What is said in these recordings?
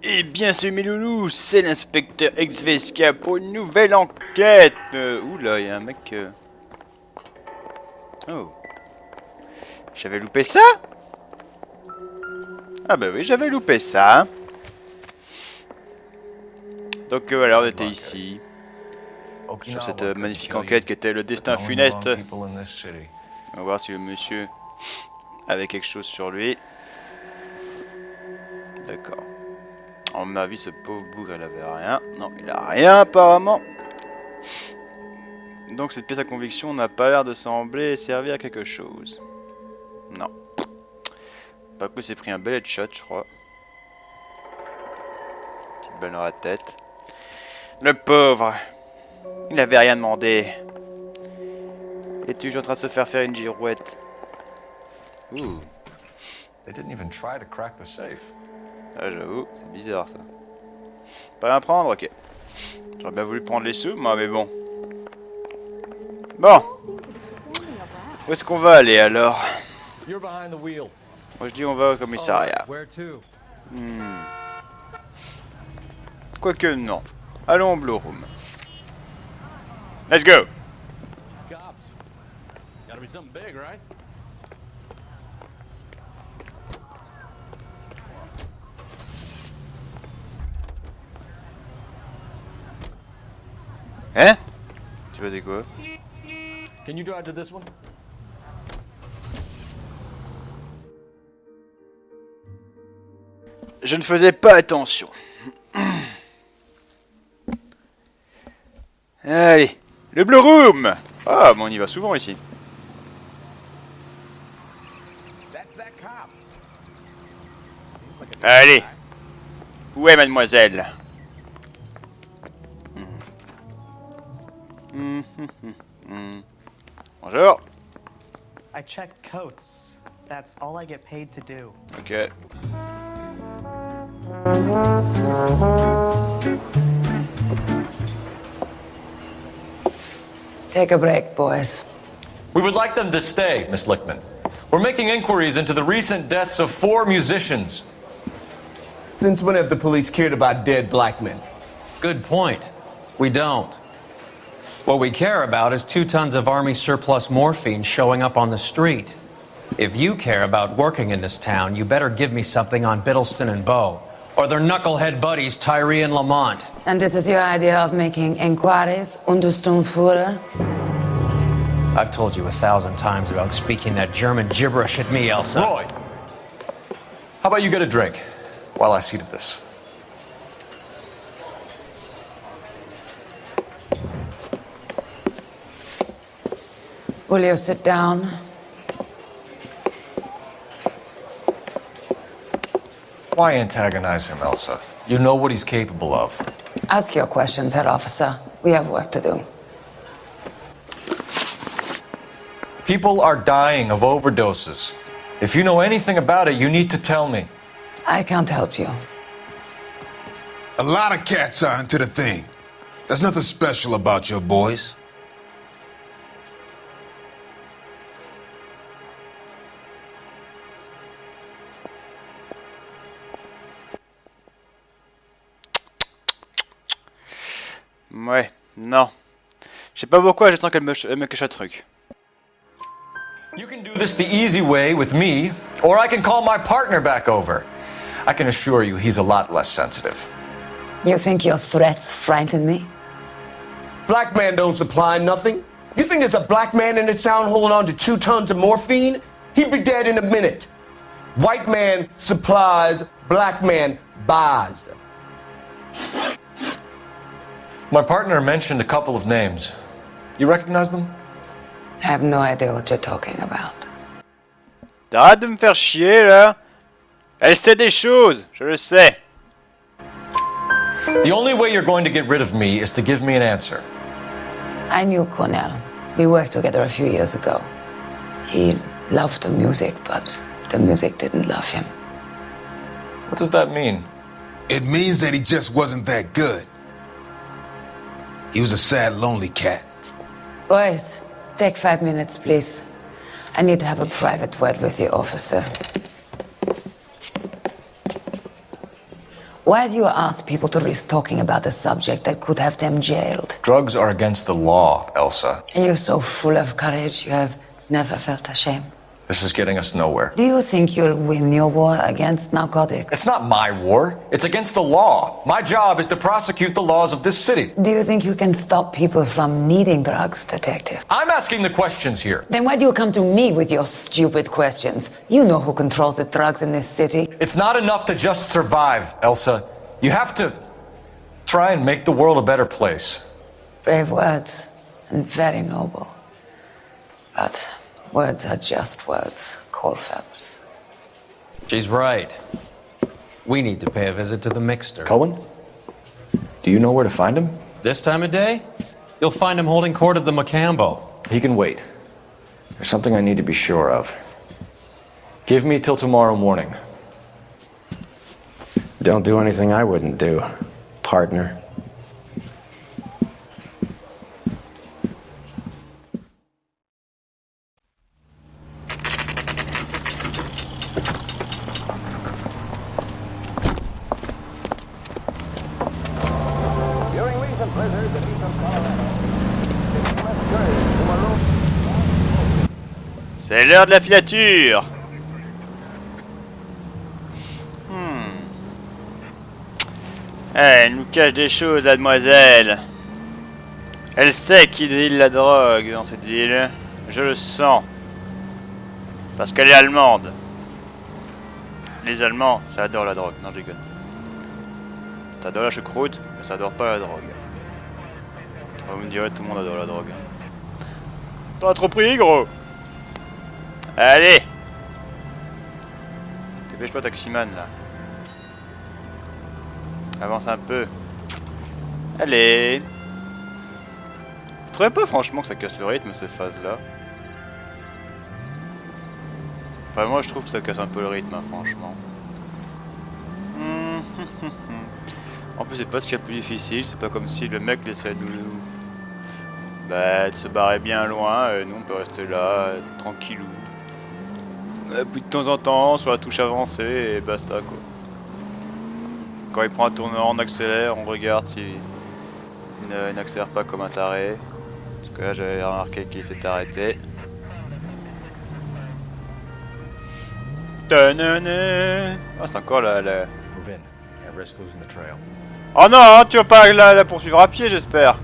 Eh bien, c'est mes loulous, c'est l'inspecteur ExVSK pour une nouvelle enquête. Oula, il y a un mec. Oh. J'avais loupé ça? Ah bah oui, j'avais loupé ça. Donc voilà, on était ici. Sur cette magnifique enquête qui était le destin funeste. On va voir si le monsieur avait quelque chose sur lui. D'accord. À mon avis, ce pauvre bougre, il avait rien. Non, il a rien apparemment. Donc cette pièce à conviction n'a pas l'air de sembler servir à quelque chose. Non. Par contre, il s'est pris un bel headshot, je crois. Petite balle dans la tête. Le pauvre. Il n'avait rien demandé. Il est toujours en train de se faire une girouette. Ouh. Ah, j'avoue, c'est bizarre ça. Pas rien prendre, ok. J'aurais bien voulu prendre les sous, moi, mais bon. Bon. Où est-ce qu'on va aller alors? Moi je dis on va au commissariat. Quoique non. Allons au Blue Room. Let's go. Hein? Tu faisais quoi? Can you drive to this one? Je ne faisais pas attention. Allez, le Blue Room. Ah, mais on y va souvent ici. Allez. Où est mademoiselle? Bonjour. I check coats. That's all I get paid to do. Ok. Take a break, boys. We would like them to stay, Miss Lichtman. We're making inquiries into the recent deaths of 4 musicians. Since when have the police cared about dead black men? Good point. We don't. What we care about is 2 tons of Army surplus morphine showing up on the street. If you care about working in this town, you better give me something on Biddleston and Bow, or their knucklehead buddies Tyree and Lamont. And this is your idea of making inquiries, Untersturmfuhrer? I've told you 1,000 times about speaking that German gibberish at me, Elsa. Roy! How about you get a drink while I see to this? Will you sit down? Why antagonize him, Elsa? You know what he's capable of. Ask your questions, head officer. We have work to do. People are dying of overdoses. If you know anything about it, you need to tell me. I can't help you. A lot of cats are into the thing. There's nothing special about your boys. Ouais, non. Je sais pas pourquoi, j'attends qu'elle me cache un truc. You can do this the easy way with me, or I can call my partner back over. I can assure you he's a lot less sensitive. You think your threats frighten me? Black man don't supply nothing. You think there's a black man in this town holding on to 2 tons of morphine? He'd be dead in a minute. White man supplies, black man buys. My partner mentioned a couple of names. You recognize them? I have no idea what you're talking about. T'arrêtes de me faire chier là. Elle sait des choses, je le sais. The only way you're going to get rid of me is to give me an answer. I knew Cornell. We worked together a few years ago. He loved the music, but the music didn't love him. What does that mean? It means that he just wasn't that good. He was a sad, lonely cat. Boys, take 5 minutes, please. I need to have a private word with you, officer. Why do you ask people to risk talking about a subject that could have them jailed? Drugs are against the law, Elsa. You're so full of courage, you have never felt ashamed. This is getting us nowhere. Do you think you'll win your war against narcotics? It's not my war. It's against the law. My job is to prosecute the laws of this city. Do you think you can stop people from needing drugs, detective? I'm asking the questions here. Then why do you come to me with your stupid questions? You know who controls the drugs in this city. It's not enough to just survive, Elsa. You have to try and make the world a better place. Brave words, and very noble. But words are just words, Cole Phelps. She's right. We need to pay a visit to the mixer. Cohen? Do you know where to find him? This time of day, you'll find him holding court at the Macambo. He can wait. There's something I need to be sure of. Give me till tomorrow morning. Don't do anything I wouldn't do, partner. C'est l'heure de la filature. Elle nous cache des choses, la demoiselle. Elle sait qui deal la drogue dans cette ville. Je le sens. Parce qu'elle est allemande. Les Allemands, ça adore la drogue. Non, je déconne. Ça adore la choucroute, mais ça adore pas la drogue. Vous me direz, tout le monde adore la drogue. T'en as trop pris, gros. Allez. Dépêche-toi, taximan, là. Avance un peu. Allez. Vous trouvez pas franchement que ça casse le rythme ces phases-là? Enfin moi je trouve que ça casse un peu le rythme, hein, franchement. En plus c'est pas ce qu'il y a de plus difficile, c'est pas comme si le mec laissait de se barrer bien loin, et nous on peut rester là, tranquillou. Puis de temps en temps, sur la touche avancée et basta quoi. Quand il prend un tournant, on accélère, on regarde s'il n'accélère pas comme un taré. Parce que là j'avais remarqué qu'il s'était arrêté. Ah c'est encore la... Oh non, tu vas pas la poursuivre à pied j'espère.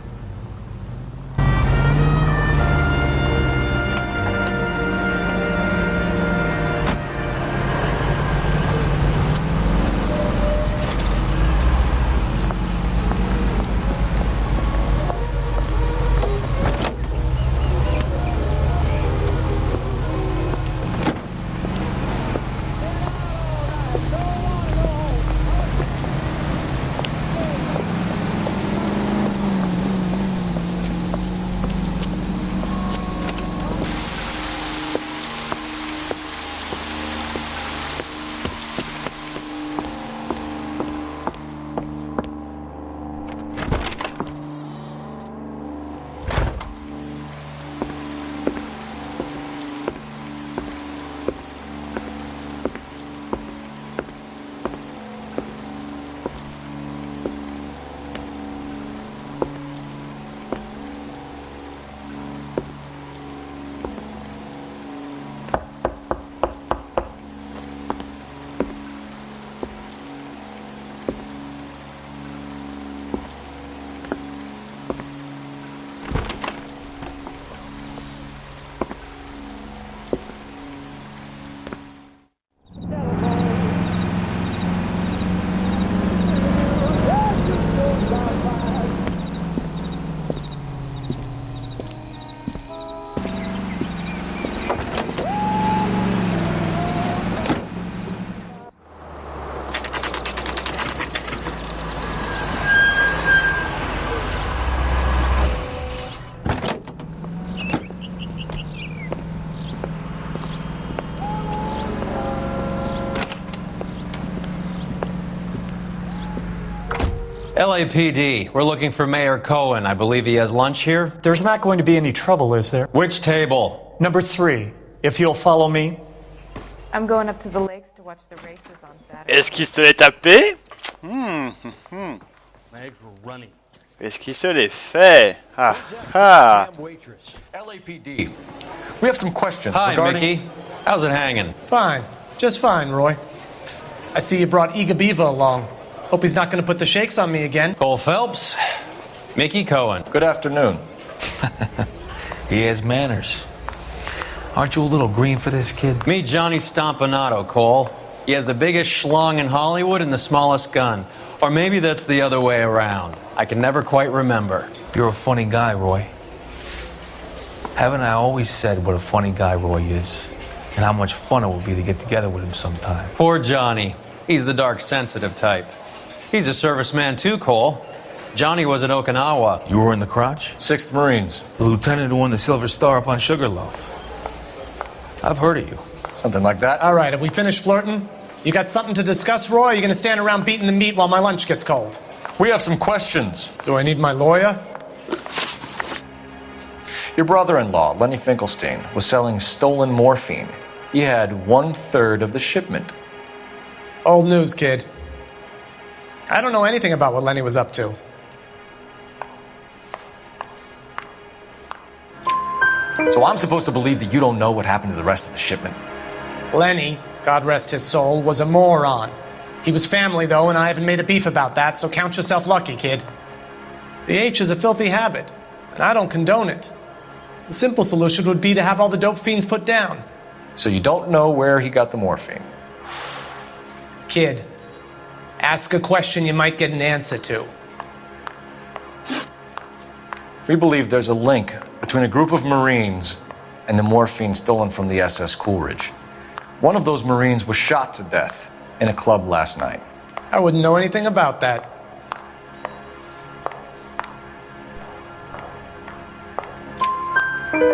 LAPD, we're looking for Mayor Cohen. I believe he has lunch here. There's not going to be any trouble, is there? Which table? Number 3, if you'll follow me. I'm going up to the lakes to watch the races on Saturday. Est-ce qu'il se l'est tapé? My eggs were running. Est-ce qu'il se l'est fait? Ah ah. Waitress. LAPD. We have some questions. Hi, regarding... Mickey. How's it hanging? Fine. Just fine, Roy. I see you brought Eaga Beaver along. Hope he's not going to put the shakes on me again. Cole Phelps. Mickey Cohen. Good afternoon. He has manners. Aren't you a little green for this kid? Meet Johnny Stompanato, Cole. He has the biggest schlong in Hollywood and the smallest gun. Or maybe that's the other way around. I can never quite remember. You're a funny guy, Roy. Haven't I always said what a funny guy Roy is? And how much fun it would be to get together with him sometime. Poor Johnny. He's the dark, sensitive type. He's a serviceman too, Cole. Johnny was at Okinawa. You were in the crotch? 6th Marines. The lieutenant who won the Silver Star up on Sugarloaf. I've heard of you. Something like that. All right, have we finished flirting? You got something to discuss, Roy? Or are you going to stand around beating the meat while my lunch gets cold? We have some questions. Do I need my lawyer? Your brother-in-law, Lenny Finkelstein, was selling stolen morphine. He had 1/3 of the shipment. Old news, kid. I don't know anything about what Lenny was up to. So I'm supposed to believe that you don't know what happened to the rest of the shipment? Lenny, God rest his soul, was a moron. He was family, though, and I haven't made a beef about that, so count yourself lucky, kid. The H is a filthy habit, and I don't condone it. The simple solution would be to have all the dope fiends put down. So you don't know where he got the morphine? Kid, ask a question you might get an answer to. We believe there's a link between a group of Marines and the morphine stolen from the SS Coolidge. One of those Marines was shot to death in a club last night. I wouldn't know anything about that.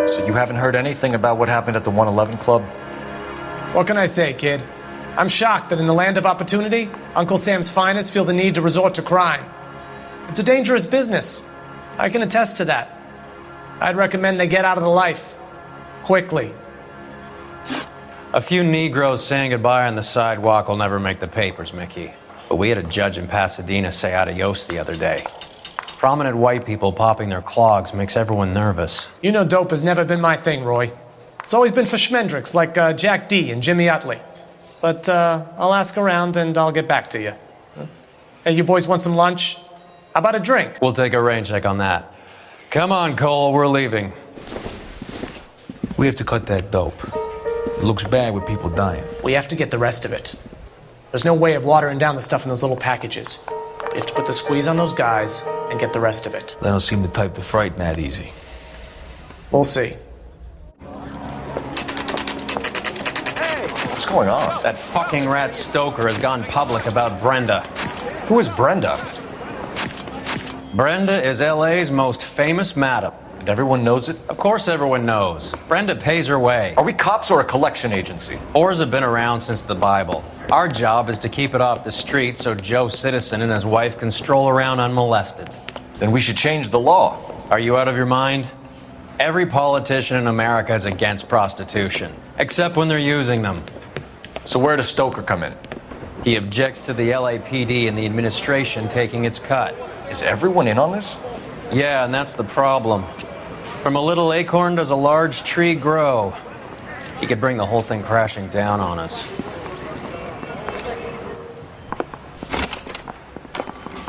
So you haven't heard anything about what happened at the 111 Club? What can I say, kid? I'm shocked that in the land of opportunity, Uncle Sam's finest feel the need to resort to crime. It's a dangerous business. I can attest to that. I'd recommend they get out of the life. Quickly. A few Negroes saying goodbye on the sidewalk will never make the papers, Mickey. But we had a judge in Pasadena say adios the other day. Prominent white people popping their clogs makes everyone nervous. You know dope has never been my thing, Roy. It's always been for schmendricks like Jack D. and Jimmy Utley. But I'll ask around and I'll get back to you. Hey, you boys want some lunch? How about a drink? We'll take a rain check on that. Come on, Cole, we're leaving. We have to cut that dope. It looks bad with people dying. We have to get the rest of it. There's no way of watering down the stuff in those little packages. You have to put the squeeze on those guys and get the rest of it. They don't seem the type to frighten that easy. We'll see. What's going on? That fucking rat Stoker has gone public about Brenda. Who is Brenda? Brenda is LA's most famous madam. And everyone knows it? Of course everyone knows. Brenda pays her way. Are we cops or a collection agency? Whores have been around since the Bible. Our job is to keep it off the street so Joe Citizen and his wife can stroll around unmolested. Then we should change the law. Are you out of your mind? Every politician in America is against prostitution, except when they're using them. So where does Stoker come in? He objects to the LAPD and the administration taking its cut. Is everyone in on this? Yeah, and that's the problem. From a little acorn does a large tree grow. He could bring the whole thing crashing down on us.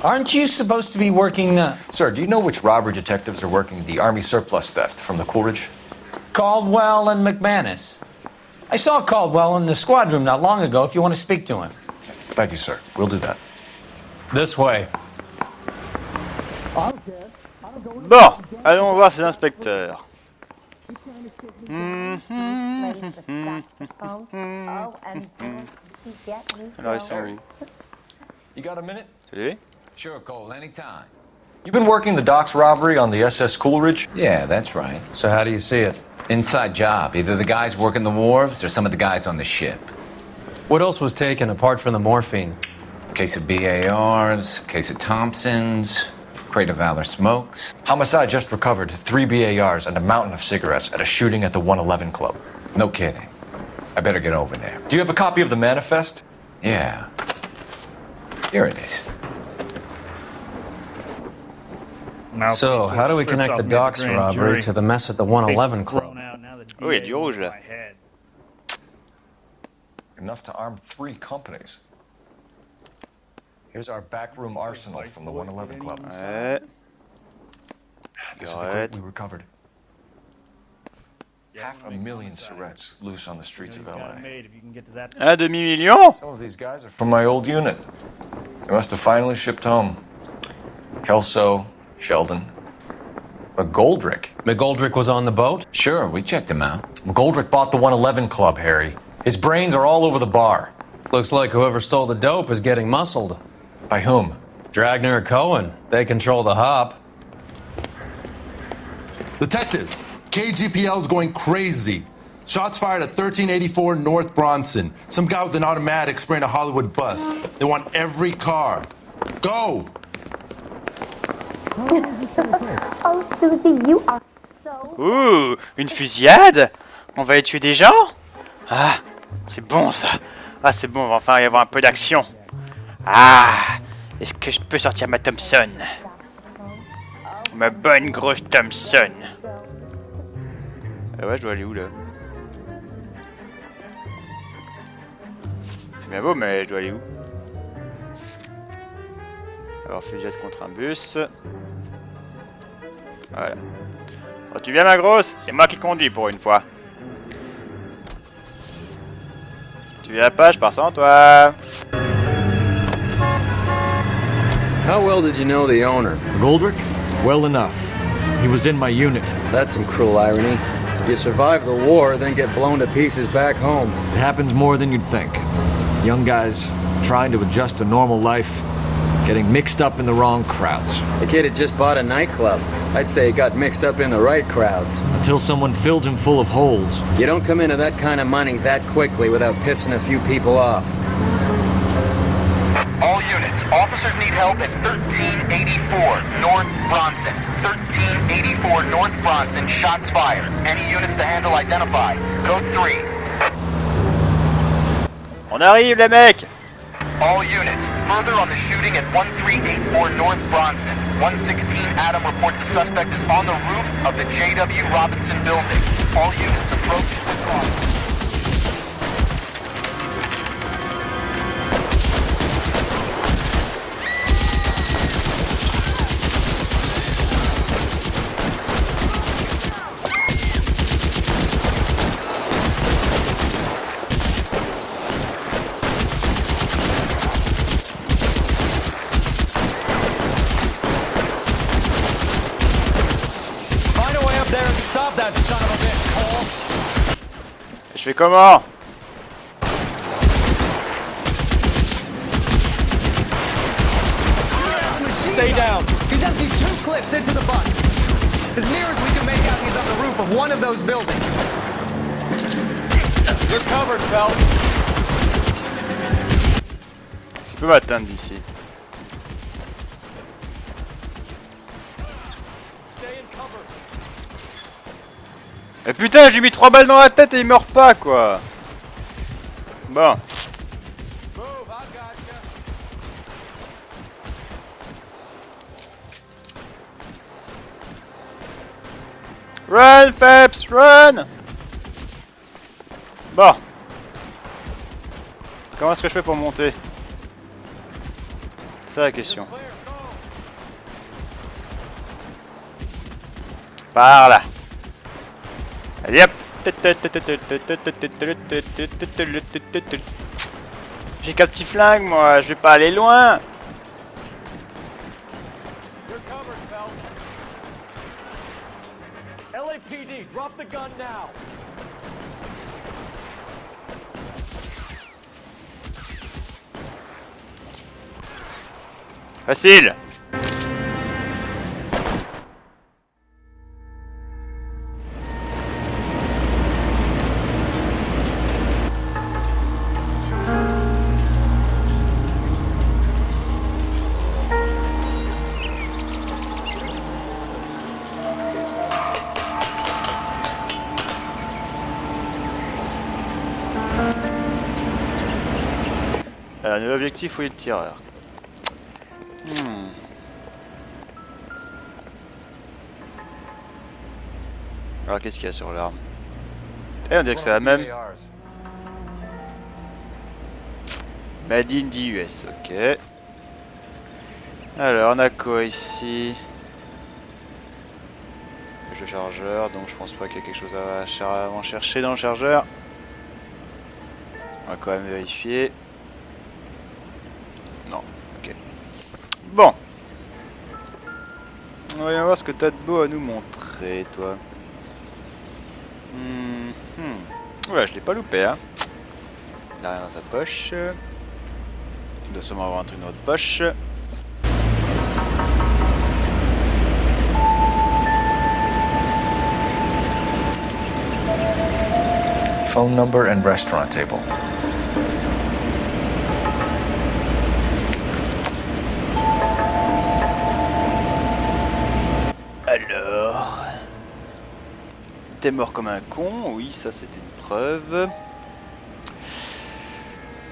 Aren't you supposed to be working Sir, do you know which robbery detectives are working the Army surplus theft from the Coolidge? Caldwell and McManus? I saw Caldwell in the squad room not long ago if you want to speak to him. Thank you, sir. We'll do that. This way. Bon, allons voir ces inspecteurs. Alors ils sont où? You got a minute? C'est lui? Sure, Cole, anytime. You've been working the docks robbery on the SS Coolidge? Yeah, that's right. So how do you see it? Inside job. Either the guys working the wharves or some of the guys on the ship. What else was taken apart from the morphine? Case of BARs, case of Thompsons, crate of Valor smokes. Homicide just recovered 3 BARs and a mountain of cigarettes at a shooting at the 111 Club. No kidding. I better get over there. Do you have a copy of the manifest? Yeah. Here it is. So, how do we connect the docks robbery to the mess at the 111 Club? Oh, il y a du rouge là. Enough to arm 3 companies. Here's our backroom arsenal from the 111 Club. Ouais. This is the grip we recovered. 500,000 cigarettes loose on the streets of LA. Un demi-million? Some of these guys are from my old unit. They must have finally shipped home. Kelso, Sheldon, McGoldrick. McGoldrick was on the boat? Sure, we checked him out. McGoldrick bought the 111 Club, Harry. His brains are all over the bar. Looks like whoever stole the dope is getting muscled. By whom? Dragner or Cohen. They control the hop. Detectives, KGPL's going crazy. Shots fired at 1384 North Bronson. Some guy with an automatic spraying a Hollywood bus. They want every car. Go! Oh, Susie, you are so... Ouh, une fusillade? On va y tuer des gens? Ah, c'est bon ça. Ah, c'est bon, on va enfin y avoir un peu d'action. Ah, est-ce que je peux sortir ma Thompson? Ma bonne grosse Thompson. Ah ouais, je dois aller où là? C'est bien beau, mais je dois aller où? Alors, fusillade contre un bus. Voilà. Oh, tu viens ma grosse? C'est moi qui conduis pour une fois. Tu viens pas, je pars sans toi. How well did you know the owner? McGoldrick? Well enough. He was in my unit. That's some cruel irony. You survive the war, then get blown to pieces back home. It happens more than you'd think. Young guys trying to adjust to normal life, getting mixed up in the wrong crowds. The kid had just bought a nightclub. I'd say he got mixed up in the right crowds. Until someone filled him full of holes. You don't come into that kind of money that quickly without pissing a few people off. All units, officers need help at 1384 North Bronson. 1384 North Bronson, shots fired. Any units to handle identify. Code 3. On arrive les mecs! All units, further on the shooting at 1384 North Bronson. 116 Adam reports the suspect is on the roof of the J.W. Robinson building. All units approach the car. Je fais comment? Stay down. He's emptied 2 clips into the bus. As near as we can make out, he's on the roof of one of those buildings. You're covered, Phelps. Est-ce qu'il peut m'atteindre d'ici? Mais putain, j'ai mis 3 balles dans la tête et il meurt pas quoi. Bon. Run, Phelps, run! Bon. Comment est-ce que je fais pour monter? C'est la question. Par là. Allez hop. J'ai qu'un petit flingue moi, je vais pas aller loin. LAPD, drop the gun now. Facile. Alors, nouvel objectif, fouiller le tireur. Alors, qu'est-ce qu'il y a sur l'arme? Eh, on dirait que c'est la même. Made in the US, ok. Alors, on a quoi ici? Le chargeur, donc je pense pas qu'il y a quelque chose à chercher dans le chargeur. On va quand même vérifier. Non, ok. Bon. On va voir ce que t'as de beau à nous montrer, toi. Ouais, je l'ai pas loupé, hein. Il a rien dans sa poche. Il doit sûrement avoir un truc dans notre poche. Phone number and restaurant table. Alors... T'es mort comme un con, oui, ça c'était une preuve.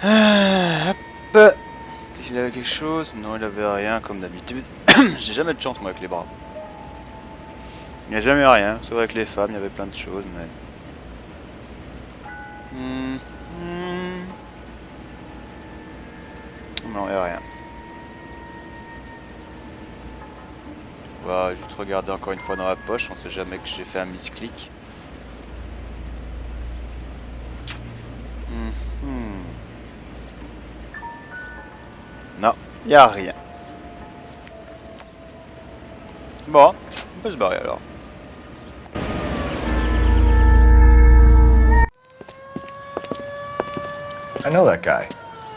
Hop. Est-ce qu'il avait quelque chose? Non, il avait rien comme d'habitude. J'ai jamais de chance moi avec les bras. Il n'y a jamais rien, c'est vrai que les femmes, il y avait plein de choses, mais... Non, il n'y a rien. On va juste regarder encore une fois dans la poche, on sait jamais que j'ai fait un misclick. Non, il n'y a rien. Bon, on peut se barrer alors. I know that guy.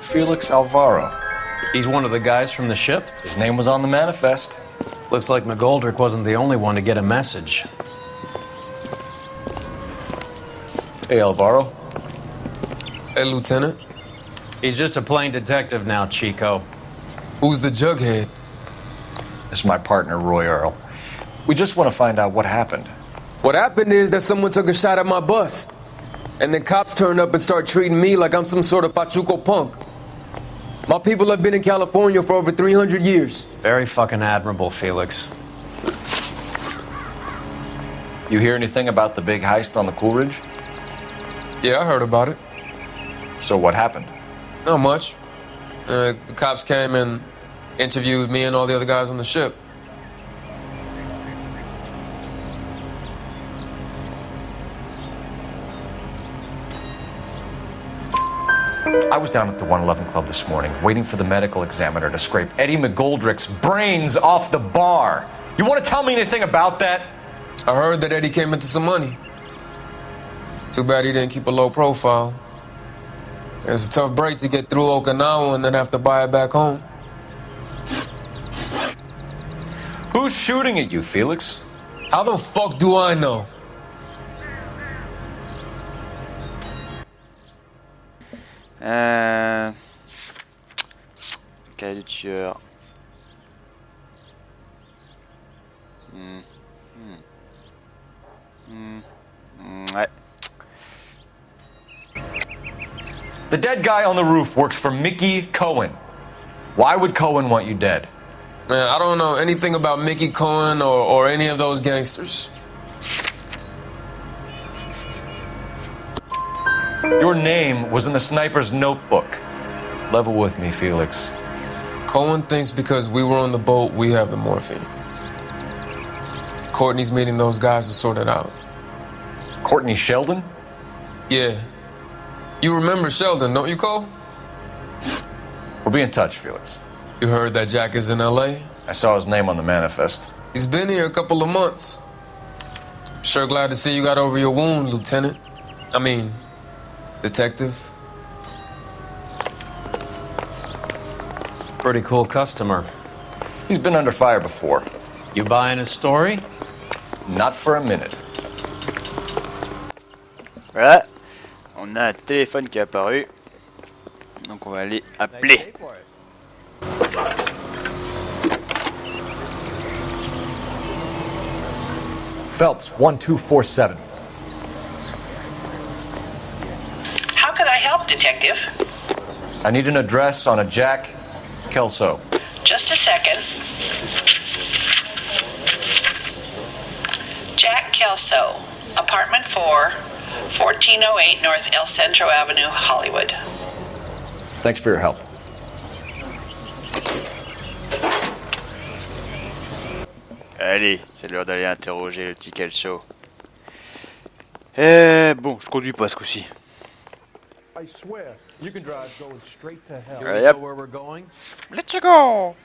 Felix Alvaro. He's one of the guys from the ship? His name was on the manifest. Looks like McGoldrick wasn't the only one to get a message. Hey, Alvaro. Hey, Lieutenant. He's just a plain detective now, Chico. Who's the jughead? This is my partner, Roy Earl. We just want to find out what happened. What happened is that someone took a shot at my bus. And then cops turned up and start treating me like I'm some sort of Pachuco punk. My people have been in California for over 300 years. Very fucking admirable, Felix. You hear anything about the big heist on the Coolidge? Yeah, I heard about it. So what happened? Not much. The cops came and interviewed me and all the other guys on the ship. I was down at the 111 Club this morning, waiting for the medical examiner to scrape Eddie McGoldrick's brains off the bar. You want to tell me anything about that? I heard that Eddie came into some money. Too bad he didn't keep a low profile. It was a tough break to get through Okinawa and then have to buy it back home. Who's shooting at you, Felix? How the fuck do I know? Quel est le tueur? Ouais. The dead guy on the roof works for Mickey Cohen. Why would Cohen want you dead? Man, I don't know anything about Mickey Cohen or any of those gangsters. Your name was in the sniper's notebook. Level with me, Felix. Cohen thinks because we were on the boat, we have the morphine. Courtney's meeting those guys to sort it out. Courtney Sheldon? Yeah. You remember Sheldon, don't you, Cole? We'll be in touch, Felix. You heard that Jack is in LA? I saw his name on the manifest. He's been here a couple of months. Sure glad to see you got over your wound, Lieutenant. I mean, Detective. Pretty cool customer. He's been under fire before. You buying his story? Not for a minute. Voilà. On a un téléphone qui est apparu. Donc on va aller appeler. Phelps, 1247. How could I help, Detective? I need an address on a Jack Kelso. Just a second. Jack Kelso, apartment 4, 1408 North El Centro Avenue, Hollywood. Thanks for your help. Allez, c'est l'heure d'aller interroger le petit Kelso. Bon, je conduis pas ce coup-ci. I swear, you can drive going straight to hell. Allez, hop. Where we're going? Let's go!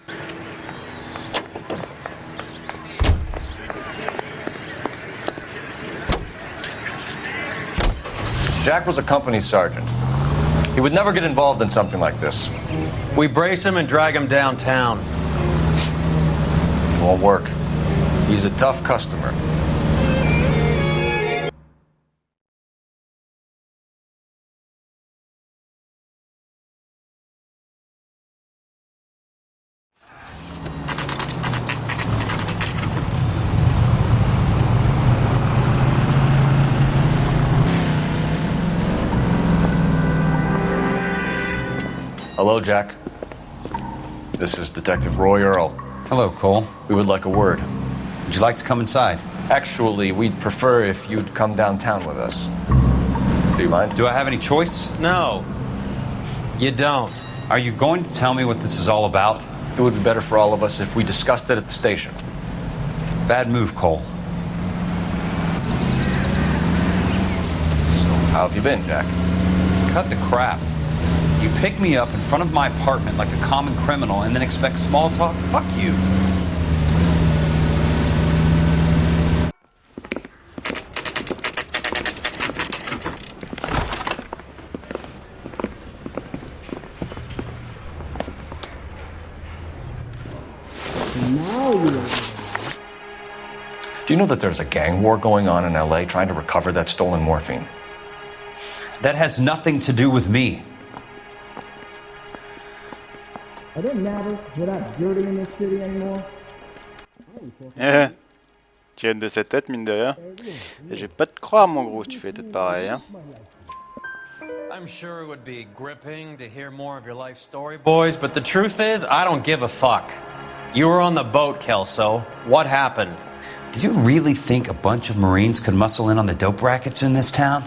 Jack was a company sergeant. He would never get involved in something like this. We brace him and drag him downtown. Won't work. He's a tough customer. Hello, Jack. This is Detective Roy Earl. Hello, Cole. We would like a word. Would you like to come inside? Actually, we'd prefer if you'd come downtown with us. Do you mind? Do I have any choice? No, you don't. Are you going to tell me what this is all about? It would be better for all of us if we discussed it at the station. Bad move, Cole. So, how have you been, Jack? Cut the crap. You pick me up in front of my apartment like a common criminal and then expect small talk? Fuck you. Do you know that there's a gang war going on in LA trying to recover that stolen morphine? That has nothing to do with me. It doesn't matter. We're not dirty in this city anymore. Tu viennes de cette tête, mine de rien. Et je vais pas te croire, mon gros, si tu fais tête pareil, hein. I'm sure it would be gripping to hear more of your life story, boys, but the truth is, I don't give a fuck. You were on the boat, Kelso. What happened? Do you really think a bunch of Marines could muscle in on the dope rackets in this town?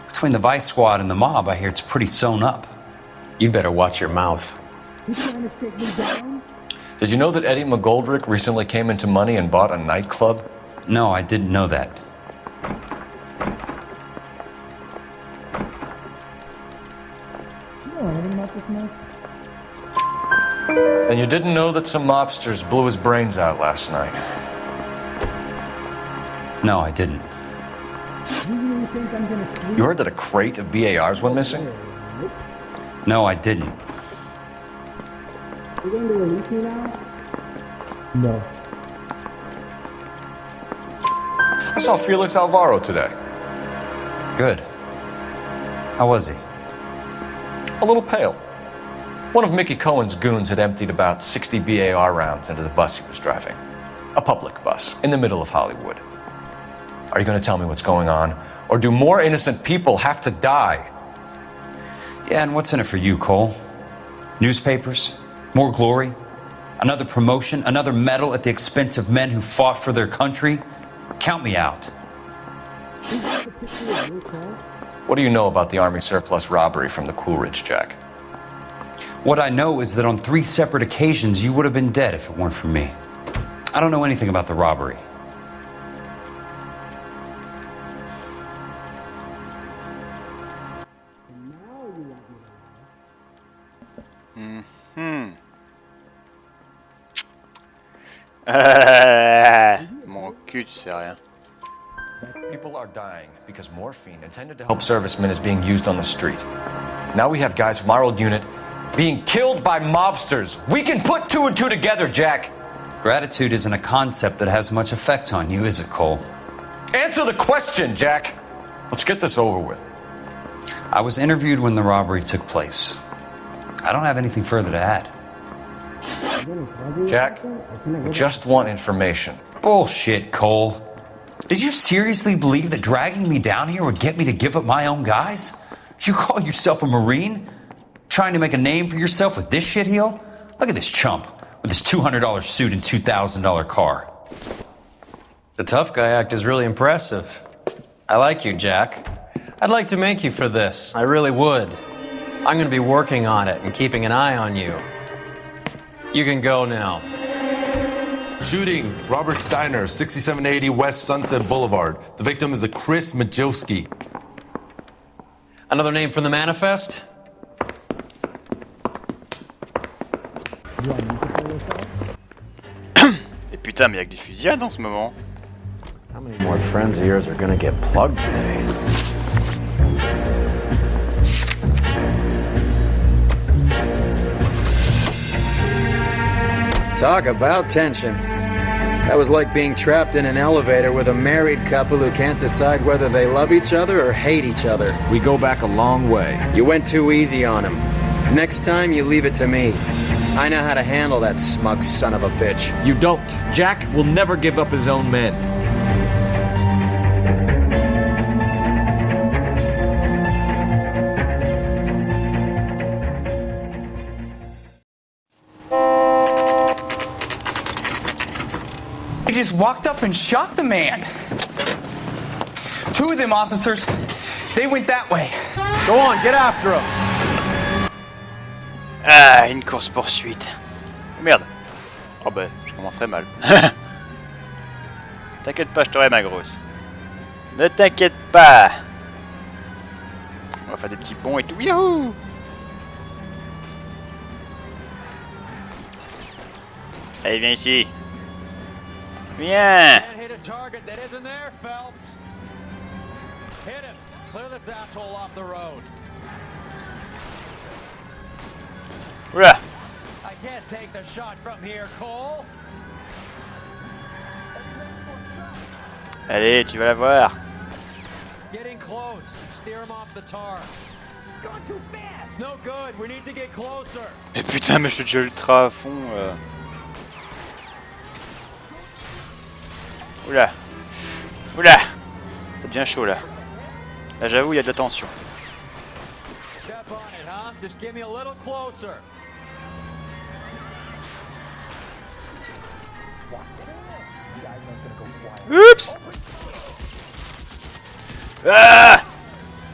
Between the Vice Squad and the mob, I hear it's pretty sewn up. You better watch your mouth. You trying to take me down? Did you know that Eddie McGoldrick recently came into money and bought a nightclub? No, I didn't know that. You know anything about this mess? And you didn't know that some mobsters blew his brains out last night? No, I didn't. You really think I'm gonna sleep? You heard that a crate of BARs went missing? No, I didn't. You going to release me now? No. I saw Felix Alvaro today. Good. How was he? A little pale. One of Mickey Cohen's goons had emptied about 60 BAR rounds into the bus he was driving. A public bus, in the middle of Hollywood. Are you going to tell me what's going on? Or do more innocent people have to die? Yeah, and what's in it for you, Cole? Newspapers? More glory? Another promotion? Another medal at the expense of men who fought for their country? Count me out. What do you know about the Army surplus robbery from the Coolidge, Jack? What I know is that on 3 separate occasions you would have been dead if it weren't for me. I don't know anything about the robbery. Mon cul, tu sais rien. People are dying because morphine intended to help servicemen is being used on the street. Now we have guys from our old unit being killed by mobsters. We can put 2 and 2 together, Jack. Gratitude isn't a concept that has much effect on you, is it, Cole? Answer the question, Jack. Let's get this over with. I was interviewed when the robbery took place. I don't have anything further to add. Jack, we just want information. Bullshit, Cole. Did you seriously believe that dragging me down here would get me to give up my own guys? You call yourself a Marine? Trying to make a name for yourself with this shitheel? Look at this chump with his $200 suit and $2,000 car. The tough guy act is really impressive. I like you, Jack. I'd like to make you for this. I really would. I'm going to be working on it and keeping an eye on you. You can go now. Shooting, Robert Steiner, 6780 West Sunset Boulevard. The victim is a Chris Majowski. Another name from the manifest? Et putain, mais y'a que des fusillades en ce moment. How many more friends of yours are gonna get plugged today? Talk about tension. That was like being trapped in an elevator with a married couple who can't decide whether they love each other or hate each other. We go back a long way. You went too easy on him. Next time, you leave it to me. I know how to handle that smug son of a bitch. You don't. Jack will never give up his own men. He just walked up and shot the man. Two of them officers, they went that way. Go on, get after him. Ah, une course-poursuite. Merde. Oh bah, je commencerai mal. T'inquiète pas, je t'aurai ma grosse. Ne t'inquiète pas. On va faire des petits ponts et tout. Yahoo! Allez, viens ici. Viens. Hit a target that isn't there, Phelps. Hit him. Clear this asshole off the road. Oula. I can't take the shot from here, Cole. Allez, tu vas la voir. Getting close. Steer him off the tar. Going too fast. It's no good. We need to get closer. Mais putain, mais je suis déjà ultra à fond. Oula. Oula. C'est bien chaud là. Là j'avoue, il y a de la tension. Step on it, huh? Just give me a little closer. Oups. Ah.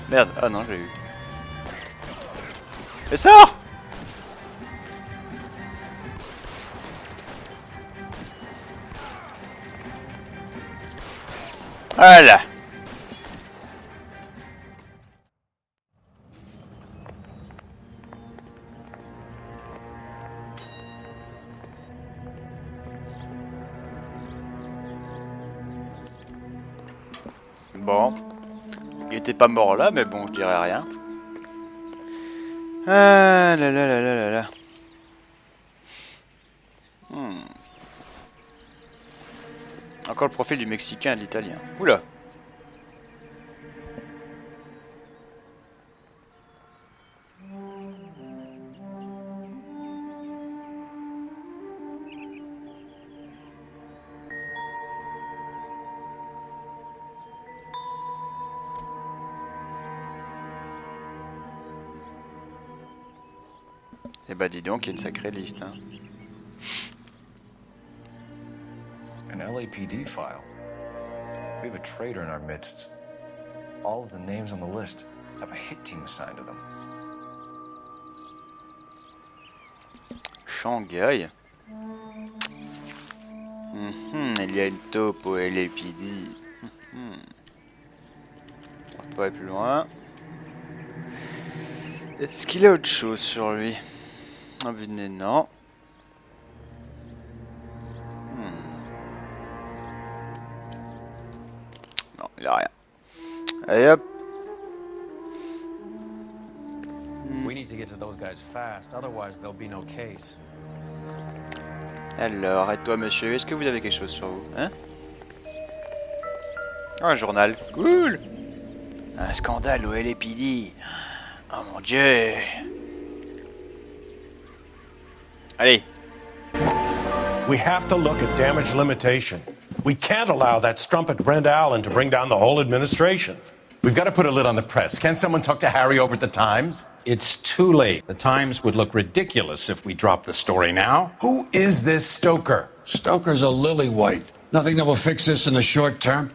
Merde. Ah non, j'ai eu. Mais sors. Voilà. Bon. Il était pas mort là, mais bon, je dirais rien. Ah là là là là là là. Encore le profil du Mexicain et de l'Italien. Oula. Eh bah dis donc, il y a une sacrée liste, hein. An LAPD file. We have a traitor in our midst. All of the names on the list have a hit team assigned to them. Shanghai. Il y a une taupe au LAPD. On va pas aller plus loin. Est-ce qu'il a autre chose sur lui? Un but de nez, non. Non, il a rien. Allez hop. We need to get to those guys fast, otherwise there'll be no case. Alors, et toi monsieur, est-ce que vous avez quelque chose sur vous, hein? Un journal, cool. Un scandale au LAPD. Oh mon dieu. Allez. We have to look at damage limitation. We can't allow that strumpet Brent Allen to bring down the whole administration. We've got to put a lid on the press. Can someone talk to Harry over at the Times? It's too late. The Times would look ridiculous if we dropped the story now. Who is this Stoker? Stoker's a lily-white. Nothing that will fix this in the short term.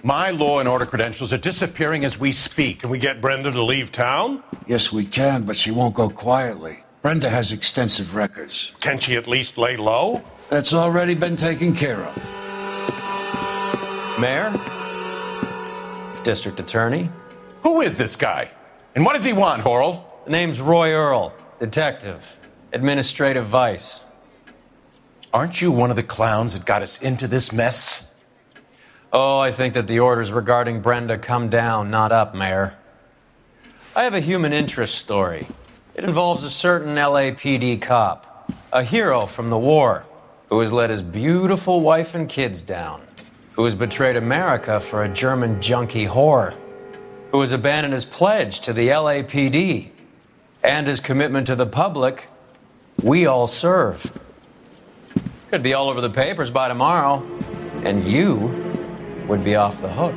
My law and order credentials are disappearing as we speak. Can we get Brenda to leave town? Yes, we can, but she won't go quietly. Brenda has extensive records. Can she at least lay low? That's already been taken care of. Mayor? District Attorney? Who is this guy? And what does he want, Horrell? The name's Roy Earl, detective, administrative vice. Aren't you one of the clowns that got us into this mess? Oh, I think that the orders regarding Brenda come down, not up, Mayor. I have a human interest story. It involves a certain LAPD cop, a hero from the war, who has let his beautiful wife and kids down, who has betrayed America for a German junkie whore, who has abandoned his pledge to the LAPD and his commitment to the public. We all serve. Could be all over the papers by tomorrow, and you would be off the hook.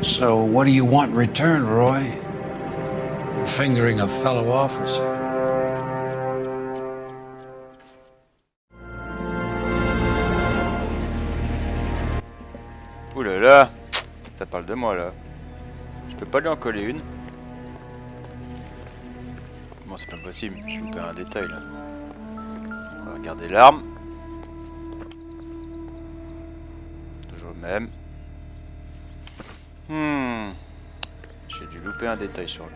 So what do you want in return, Roy? Fingering a fellow officer. Ouh là là, ça parle de moi là. Je peux pas lui en coller une. Bon, c'est pas possible, j'ai loupé un détail là. On va regarder l'arme. Toujours le même. J'ai dû louper un détail sur lui.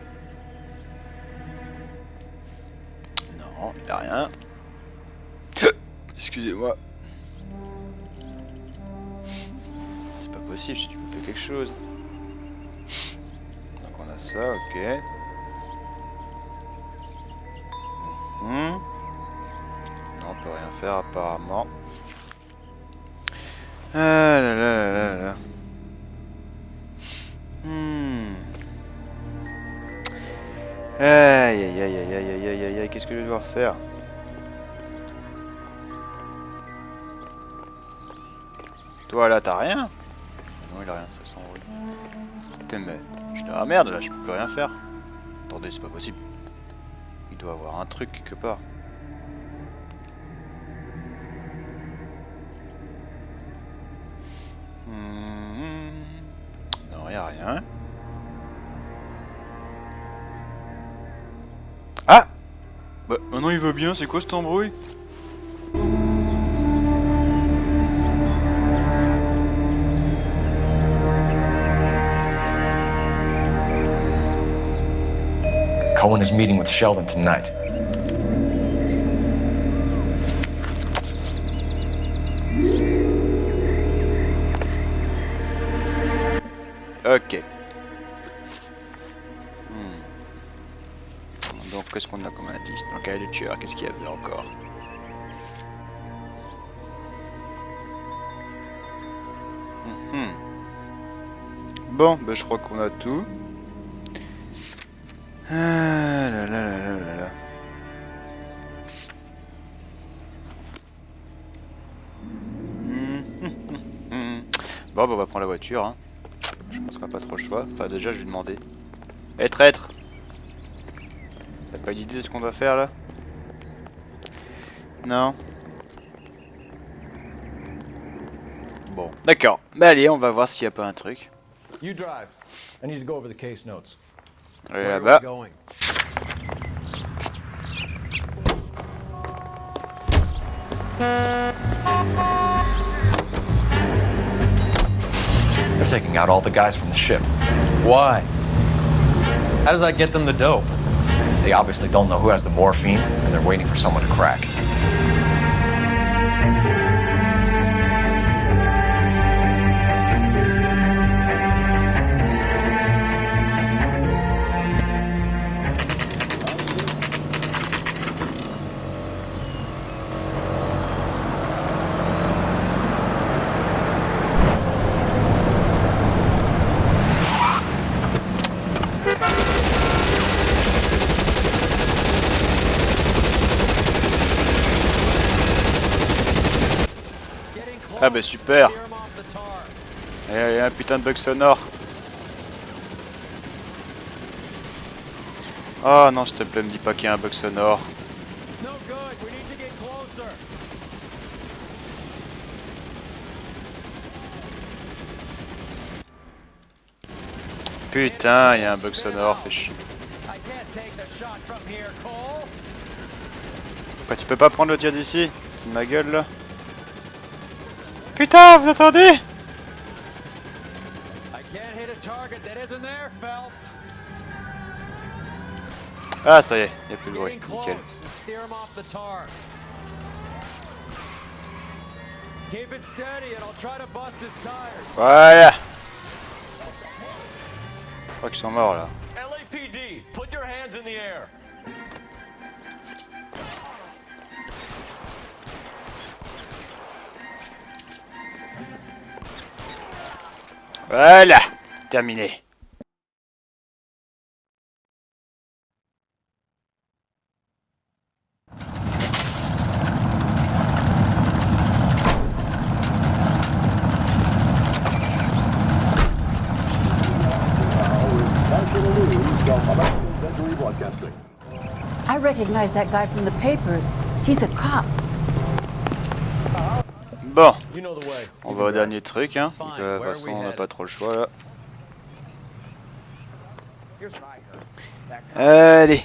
Non, il a rien. Excusez-moi. C'est pas possible, j'ai dû louper quelque chose. Donc on a ça, ok. Non, on peut rien faire apparemment. Ah là là là là là. Aïe aïe aïe aïe aïe aïe aïe aïe aïe, qu'est-ce que je vais devoir faire? Toi là t'as rien? Non il a rien, ça s'enroule. Putain mais je suis dans la merde là, je peux plus rien faire. Attendez, c'est pas possible. Il doit avoir un truc quelque part. Non, y a rien. Ah! Bah maintenant il veut bien, c'est quoi cette embrouille? Cohen is meeting with Sheldon tonight. Ok. Donc qu'est-ce qu'on a comme indice? Donc il y a le tueur, qu'est-ce qu'il y avait encore? Bon, bah je crois qu'on a tout. Ah là là là là là là. Bon, bah on va prendre la voiture. Hein. Je pense qu'on n'a pas trop le choix. Enfin, déjà, je vais lui demander. Eh, traître! T'as pas d'idée de ce qu'on doit faire là? Non? Bon, d'accord. Bah allez, on va voir s'il n'y a pas un truc. You drive. I need to go over the case notes. Allez là-bas. They're taking out all the guys from the ship. Why? How does that get them the dope? They obviously don't know who has the morphine, and they're waiting for someone to crack. Ah bah super. Il y a un putain de bug sonore. Oh non, s'il te plaît, me dis pas qu'il y a un bug sonore. Putain, il y a un bug sonore, fait chier. Pourquoi tu peux pas prendre le tir d'ici? Ma gueule là. Putain, vous entendez? Ah, ça y est, il n'y a plus de bruit. Nickel. Voilà. Je crois qu'ils sont morts là. LAPD, put your hands in the air. Voilà, terminé. I recognize that guy from the papers. He's a cop. Bon, on va au dernier truc, hein. Donc, de toute façon, on n'a pas trop le choix là. Allez.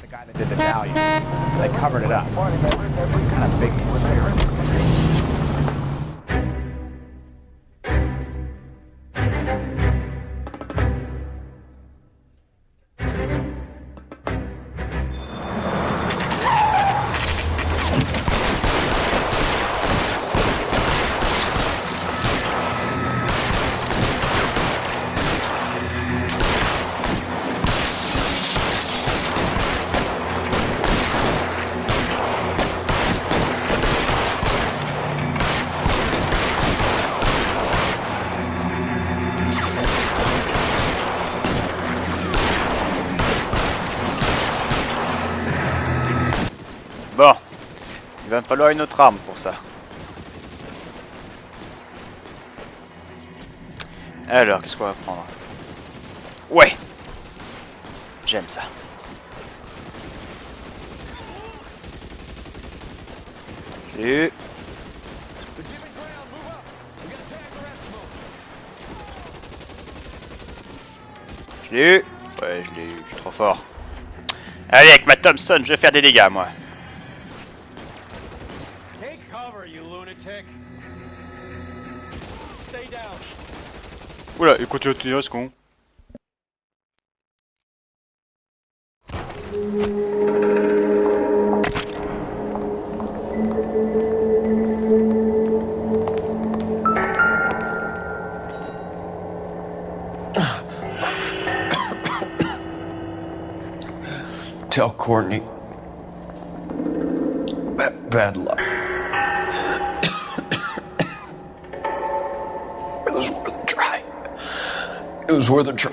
Bon, il va me falloir une autre arme pour ça. Alors, qu'est-ce qu'on va prendre? Ouais, j'aime ça. Et... je l'ai eu. Ouais, je l'ai eu, je suis trop fort. Allez, avec ma Thompson, je vais faire des dégâts, moi. Oula, il continue à tenir ce con. Tell Courtney. Bad luck. It was worth a try. It was worth a try.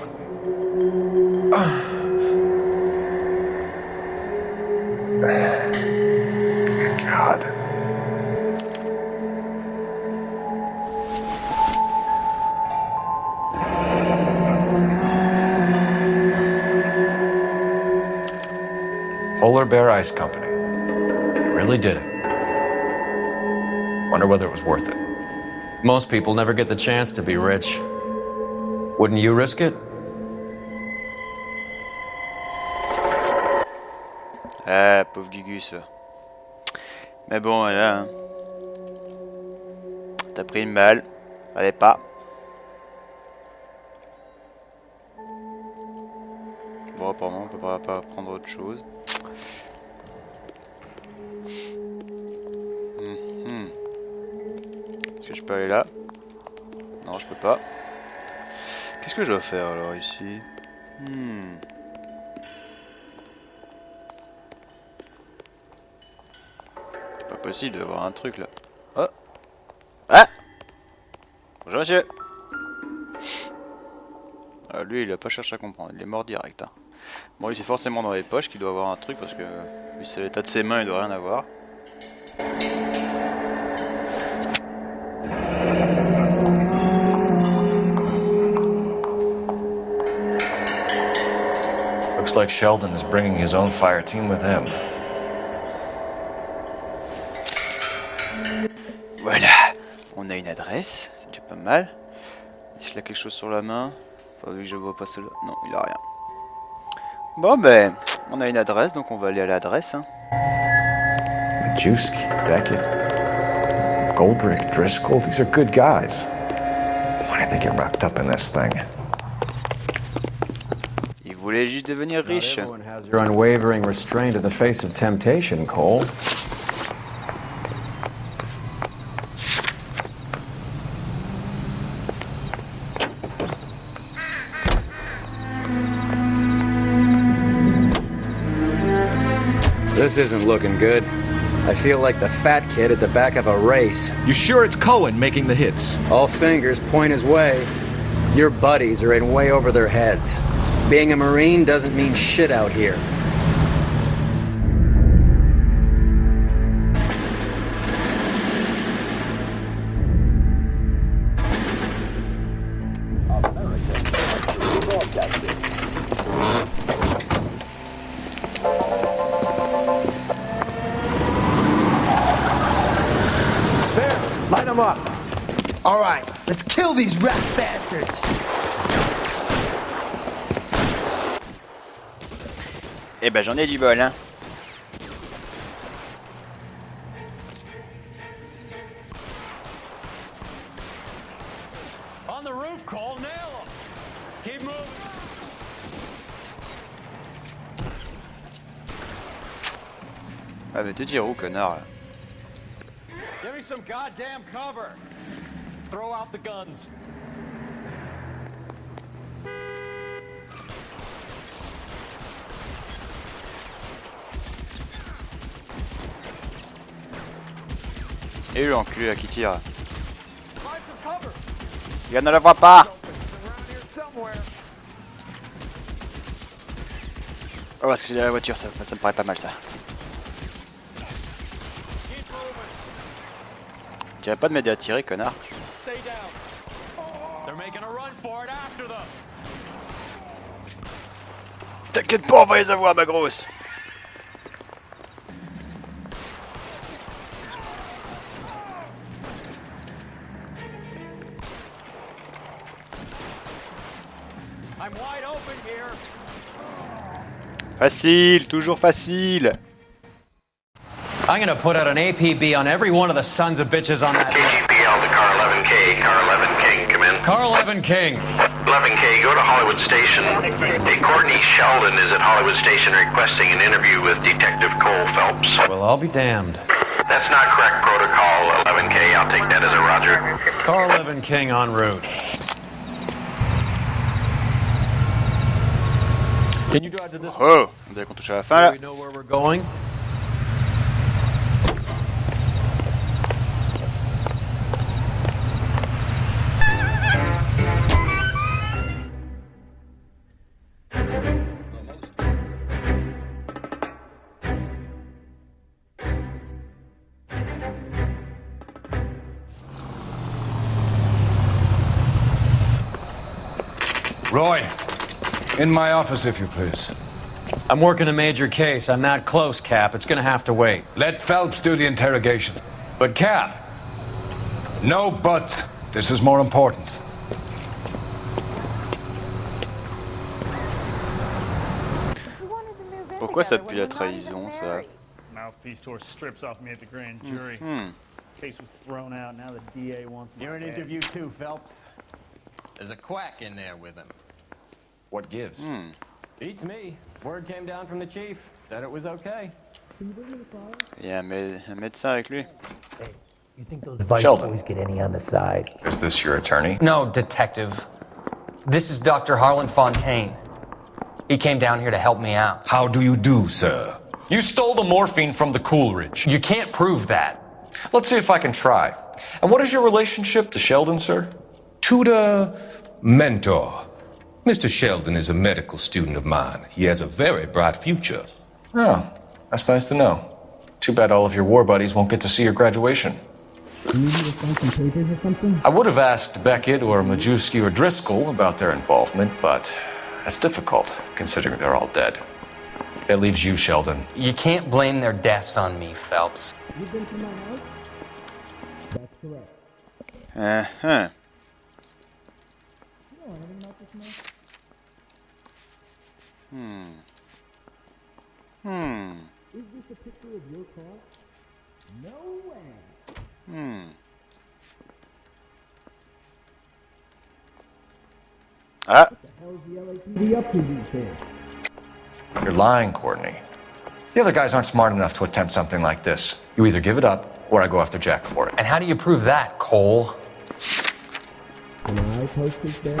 God. Polar Bear Ice Company. Really did it. Wonder whether it was worth it. Most people never get the chance to be rich. Wouldn't you risk it? Ah, pauvre Gugus. Mais bon, voilà. Hein. T'as pris une balle. Fallait pas. Bon, apparemment, on peut pas prendre autre chose. Est-ce que je peux aller là? Non, je peux pas. Qu'est-ce que je dois faire alors ici? C'est pas possible d'avoir un truc là. Oh! Ah! Bonjour monsieur! Ah, lui il a pas cherché à comprendre, il est mort direct. Hein. Bon, lui c'est forcément dans les poches qu'il doit avoir un truc parce que vu c'est l'état de ses mains, il doit rien avoir. Looks Looks like Sheldon is bringing his own fire team with him. Voilà, on a une adresse, c'est déjà pas mal. Est-ce qu'il a quelque chose sur la main? Enfin, vu que je vois pas cela. Non, il a rien. Bon, ben, on a une adresse, donc on va aller à l'adresse. Hein. Majewski, Beckett, Goldrick, Driscoll, these are good guys. Why did they get wrapped up in this thing? Il voulait juste devenir riche. Everyone has your unwavering restraint in the face of temptation, Cole. This isn't looking good. I feel like the fat kid at the back of a race. You sure it's Cohen making the hits? All fingers point his way. Your buddies are in way over their heads. Being a Marine doesn't mean shit out here. Light them up. All right, let's kill these rat bastards. Eh ben j'en ai du bol, hein. On the roof, Cole, nail him. Keep moving. Ah mais te tire où, connard là? Give me some goddamn cover. Throw out the guns. Et l'enculé là qui tire. Il ne le voit pas. Oh parce que j'ai la voiture, ça me paraît pas mal ça. Tu vas pas de m'aider à tirer, connard. T'inquiète pas, on va les avoir, ma grosse. Facile, toujours facile. I'm gonna put out an APB on every one of the sons of bitches on that. KGPL to Car 11K. Car 11 King, come in. Car 11 King. 11K, go to Hollywood Station. Hey, Courtney Sheldon is at Hollywood Station requesting an interview with Detective Cole Phelps. Well, I'll be damned. That's not correct protocol, 11K. I'll take that as a roger. Car 11 King en route. Can you drive to this? Oh, on dirait qu'on touche à la fin là. Do we know where we're going? Roy, in my office, if you please. I'm working a major case. I'm not close, Cap. It's gonna have to wait. Let Phelps do the interrogation. But, Cap. No buts. This is more important. Pourquoi ça pue la trahison, ça? Mouthpiece tore strips off me at the grand jury. Case was thrown out. Now the DA wants me. You're an interview too, Phelps. There's a quack in there with him. What gives? Beats me. Word came down from the chief. Said it was okay. Il y a un médecin avec lui. You think those vice Sheldon. boys get any on the side? Is this your attorney? No, detective. This is Dr. Harlan Fontaine. He came down here to help me out. How do you do, sir? You stole the morphine from the Coolidge. You can't prove that. Let's see if I can try. And what is your relationship to Sheldon, sir? Tutor, mentor. Mr. Sheldon is a medical student of mine. He has a very bright future. Oh, that's nice to know. Too bad all of your war buddies won't get to see your graduation. Can you need to sign some papers or something? I would have asked Beckett or Majewski or Driscoll about their involvement, but That's difficult, considering they're all dead. It leaves you, Sheldon. You can't blame their deaths on me, Phelps. You've been to my house? That's correct. Uh-huh. You know anything about this man? Is this a picture of your car? No way. Ah. What the hell is the LAPD up to these days? You're lying, Courtney. The other guys aren't smart enough to attempt something like this. You either give it up, or I go after Jack for it. And how do you prove that, Cole? Can I post this there?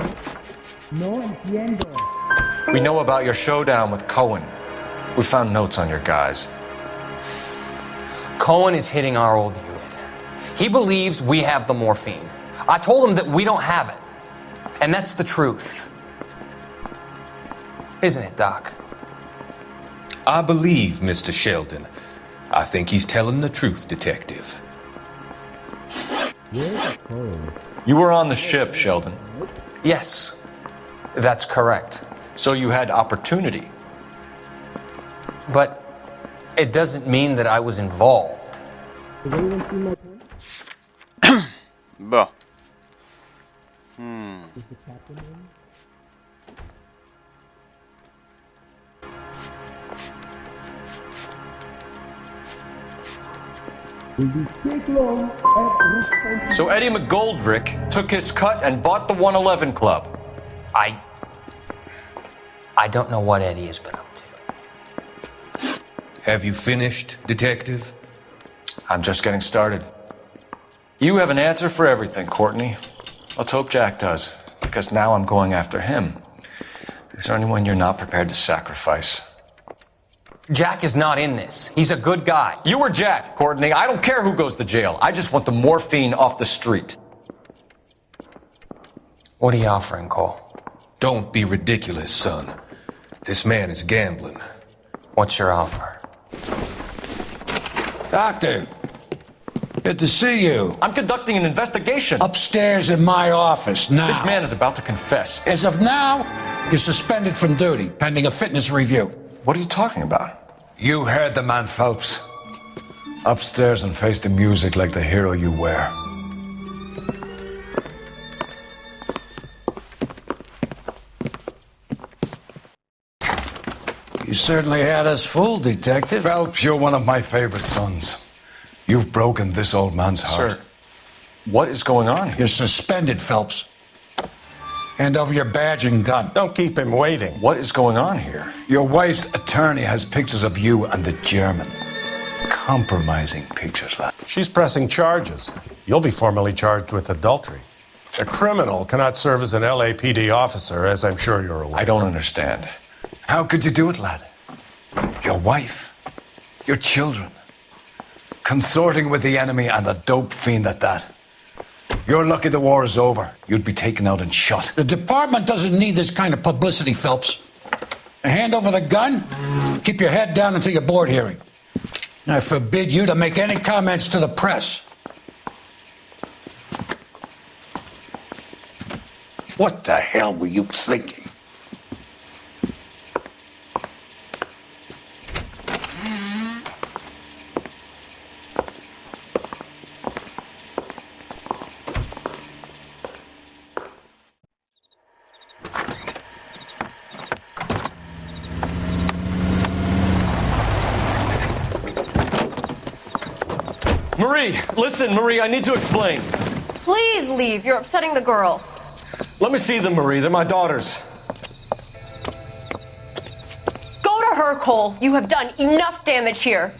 No entiendo. We know about your showdown with Cohen. We found notes on your guys. Cohen is hitting our old unit. He believes we have the morphine. I told him that we don't have it. And that's the truth. Isn't it, Doc? I believe Mr. Sheldon. I think he's telling the truth, Detective. Where's Cole? You were on the ship, Sheldon. Yes, that's correct. So you had opportunity. But it doesn't mean that I was involved. Has anyone seen my pen? Bon. Is the captain in? So Eddie McGoldrick took his cut and bought the 111 Club. I don't know what Eddie has been up to. Have you finished, Detective? I'm just getting started. You have an answer for everything, Courtney. Let's hope Jack does, because now I'm going after him. Is there anyone you're not prepared to sacrifice? Jack is not in this. He's a good guy. You or Jack, Courtney. I don't care who goes to jail. I just want the morphine off the street. What are you offering, Cole? Don't be ridiculous, son. This man is gambling. What's your offer? Doctor, good to see you. I'm conducting an investigation. Upstairs in my office now. This man is about to confess. As of now, you're suspended from duty, pending a fitness review. What are you talking about? You heard the man, Phelps. Upstairs and face the music like the hero you were. You certainly had us fooled, Detective. Phelps, you're one of my favorite sons. You've broken this old man's heart. Sir, what is going on here? You're suspended, Phelps. Hand over your badge and gun. Don't keep him waiting. What is going on here? Your wife's attorney has pictures of you and the German. Compromising pictures, lad. She's pressing charges. You'll be formally charged with adultery. A criminal cannot serve as an LAPD officer, as I'm sure you're aware. I don't understand. How could you do it, lad? Your wife, your children, consorting with the enemy and a dope fiend at that. You're lucky the war is over. You'd be taken out and shot. The department doesn't need this kind of publicity, Phelps. Hand over the gun, keep your head down until your board hearing. I forbid you to make any comments to the press. What the hell were you thinking? Marie, listen, Marie, I need to explain. Please leave. You're upsetting the girls. Let me see them, Marie. They're my daughters. Go to her, Cole. You have done enough damage here.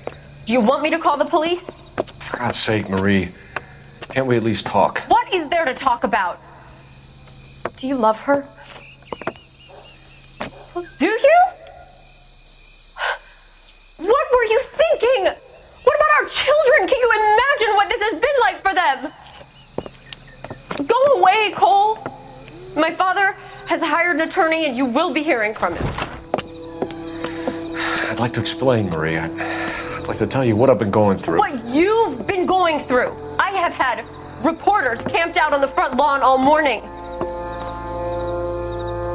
Do you want me to call the police? For God's sake, Marie, can't we at least talk? What is there to talk about? Do you love her? Do you? What were you thinking? What about our children? Can you imagine what this has been like for them? Go away, Cole. My father has hired an attorney and you will be hearing from him. I'd like to explain, Marie. I'd like to tell you what I've been going through. What you've been going through. I have had reporters camped out on the front lawn all morning.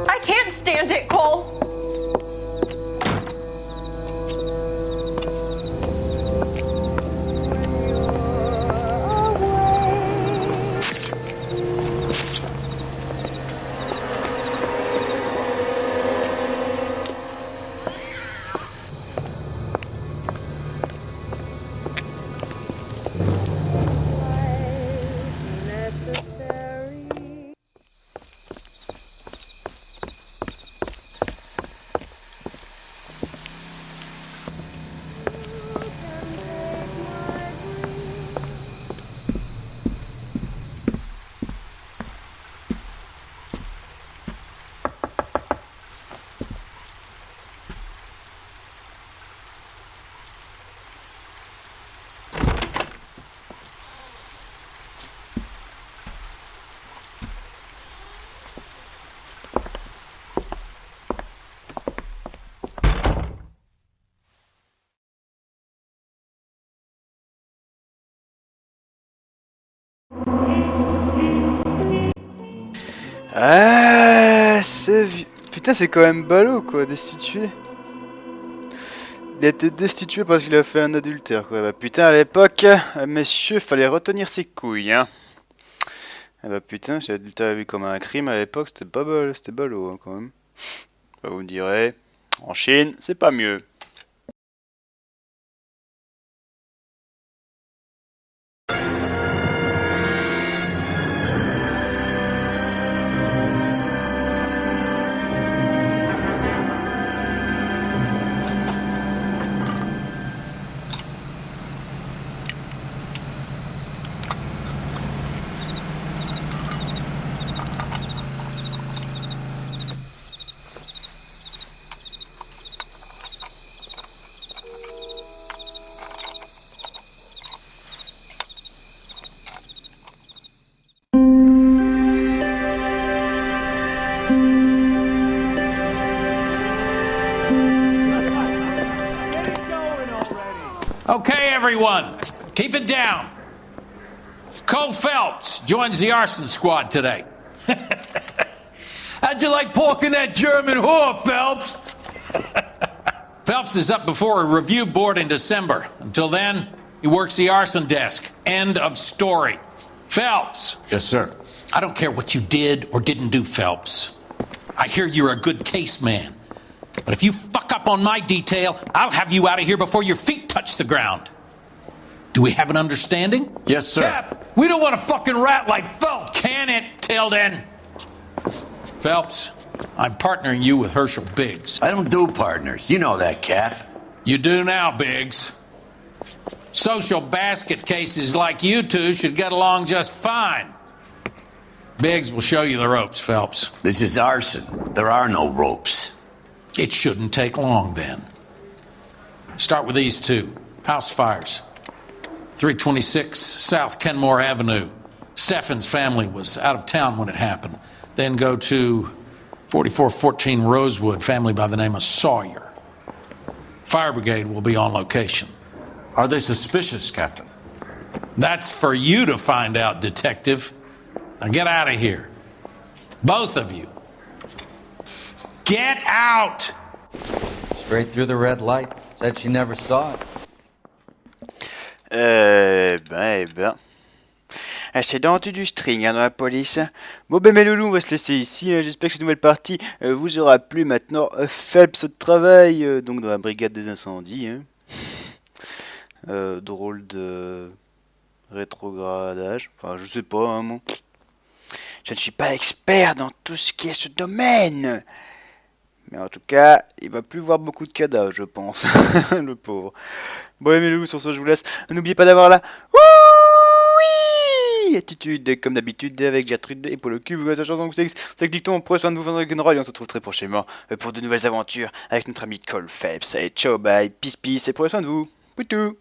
I can't stand it, Cole. Ah, ce vieux... Putain, c'est quand même ballot, quoi, destitué. Il a été destitué parce qu'il a fait un adultère, quoi. Bah putain, à l'époque, messieurs, fallait retenir ses couilles, hein. Ah bah putain, j'ai l'adultère vu comme un crime à l'époque, c'était pas ballot, c'était ballot, hein, quand même. Bah vous me direz, en Chine, c'est pas mieux. Okay, everyone, keep it down. Cole Phelps joins the arson squad today. How'd you like pork in that German whore, Phelps? Phelps is up before a review board in December. Until then, he works the arson desk. End of story. Phelps. Yes, sir. I don't care what you did or didn't do, Phelps. I hear you're a good case man. But if you fuck up on my detail, I'll have you out of here before your feet touch the ground. Do we have an understanding? Yes, sir. Cap, we don't want a fucking rat like Phelps. Can it, Tilden? Phelps, I'm partnering you with Herschel Biggs. I don't do partners. You know that, Cap. You do now, Biggs. Social basket cases like you two should get along just fine. Biggs will show you the ropes, Phelps. This is arson. There are no ropes. It shouldn't take long, then. Start with these two. House fires. 326 South Kenmore Avenue. Steffen's family was out of town when it happened. Then go to 4414 Rosewood, family by the name of Sawyer. Fire brigade will be on location. Are they suspicious, Captain? That's for you to find out, Detective. Now get out of here. Both of you. Get out! Straight through the red light. Said she never saw it. Eh ben. C'est dans du string hein, dans la police. Bon ben mes loulous, on va se laisser ici. Hein. J'espère que cette nouvelle partie vous aura plu. Maintenant, Phelps travaille donc dans la brigade des incendies. Hein. Drôle de rétrogradage. Enfin, je sais pas, hein, moi. Je ne suis pas expert dans tout ce qui est ce domaine. Mais en tout cas, il va plus voir beaucoup de cadavres, je pense. Le pauvre. Bon, mes loulous, sur ce, je vous laisse. N'oubliez pas d'avoir la Ouiiii attitude, comme d'habitude, avec Gertrude et Paul le cul. Vous voyez sa chanson, vous savez que dicton, prenez soin de vous, et on se retrouve très prochainement pour de nouvelles aventures avec notre ami Cole Phelps. Allez, ciao, bye, peace, peace, et prenez soin de vous. Poutou.